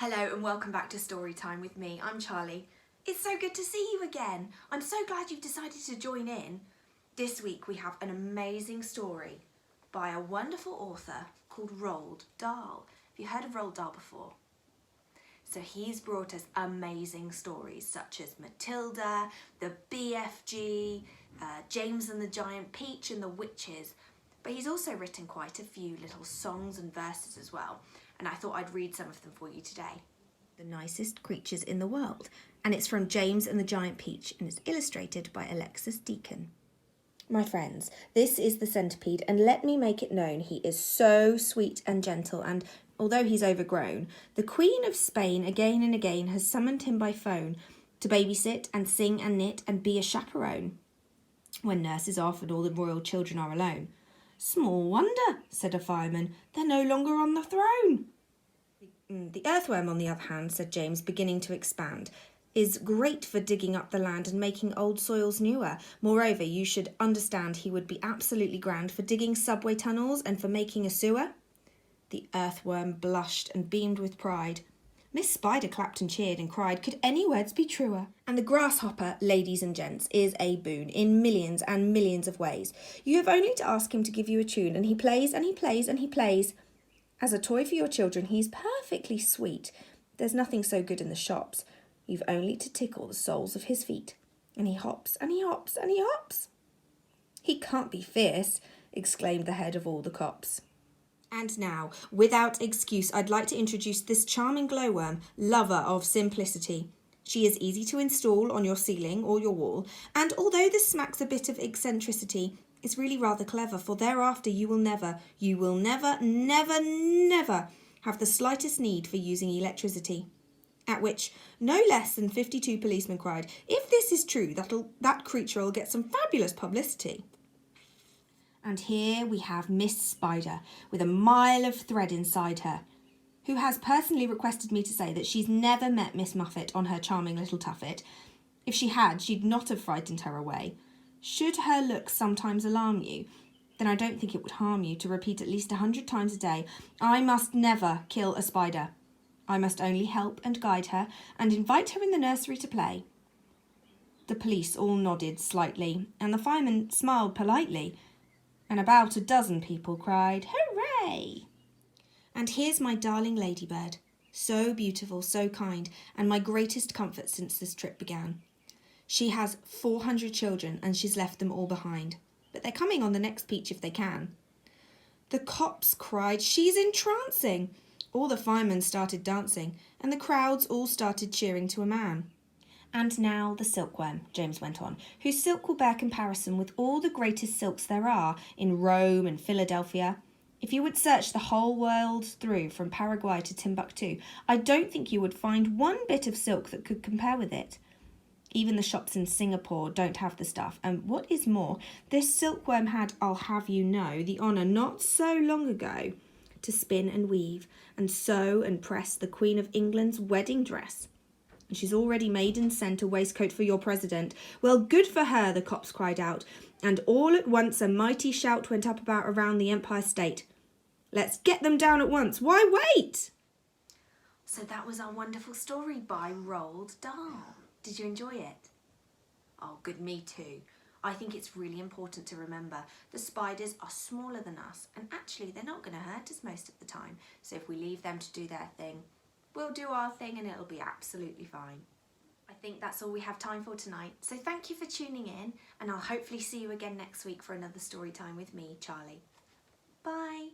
Hello and welcome back to Storytime with me. I'm Charlie. It's so good to see you again. I'm so glad you've decided to join in. This week we have an amazing story by a wonderful author called Roald Dahl. Have you heard of Roald Dahl before? So he's brought us amazing stories such as Matilda, the BFG, James and the Giant Peach and the Witches. But he's also written quite a few little songs and verses as well. And I thought I'd read some of them for you today. The Nicest Creatures in the World. And it's from James and the Giant Peach and it's illustrated by Alexis Deacon. My friends, this is the centipede, and let me make it known he is so sweet and gentle, and although he's overgrown, the Queen of Spain again and again has summoned him by phone to babysit and sing and knit and be a chaperone when nurse is off and all the royal children are alone. Small wonder, said a fireman, they're no longer on the throne. The earthworm, on the other hand, said James, beginning to expand, is great for digging up the land and making old soils newer. Moreover, you should understand he would be absolutely grand for digging subway tunnels and for making a sewer. The earthworm blushed and beamed with pride. Miss Spider clapped and cheered and cried, could any words be truer? And the grasshopper, ladies and gents, is a boon in millions and millions of ways. You have only to ask him to give you a tune, and he plays and he plays and he plays. As a toy for your children, he's perfectly sweet. There's nothing so good in the shops. You've only to tickle the soles of his feet. And he hops and he hops and he hops. He can't be fierce, exclaimed the head of all the cops. And now, without excuse, I'd like to introduce this charming glowworm, lover of simplicity. She is easy to install on your ceiling or your wall, and although this smacks a bit of eccentricity, it's really rather clever, for thereafter you will never have the slightest need for using electricity. At which no less than 52 policemen cried, if this is true, that creature will get some fabulous publicity. And here we have Miss Spider, with a mile of thread inside her, who has personally requested me to say that she's never met Miss Muffet on her charming little tuffet. If she had, she'd not have frightened her away. Should her looks sometimes alarm you, then I don't think it would harm you to repeat at least 100 times a day, I must never kill a spider. I must only help and guide her, and invite her in the nursery to play. The police all nodded slightly, and the fireman smiled politely, and about a dozen people cried, hooray! And here's my darling ladybird, so beautiful, so kind, and my greatest comfort since this trip began. She has 400 children, and she's left them all behind, but they're coming on the next peach if they can. The cops cried, she's entrancing! All the firemen started dancing, and the crowds all started cheering to a man. And now the silkworm, James went on, whose silk will bear comparison with all the greatest silks there are in Rome and Philadelphia. If you would search the whole world through from Paraguay to Timbuktu, I don't think you would find one bit of silk that could compare with it. Even the shops in Singapore don't have the stuff, and what is more, this silkworm had, I'll have you know, the honour not so long ago to spin and weave and sew and press the Queen of England's wedding dress. And she's already made and sent a waistcoat for your president. Well, good for her, the cops cried out, and all at once a mighty shout went up around the Empire State. Let's get them down at once. Why wait? So that was our wonderful story by Roald Dahl. Did you enjoy it? Oh, good, me too. I think it's really important to remember the spiders are smaller than us, and actually they're not going to hurt us most of the time. So if we leave them to do their thing, we'll do our thing and it'll be absolutely fine. I think that's all we have time for tonight. So thank you for tuning in, and I'll hopefully see you again next week for another story time with me, Charlie. Bye.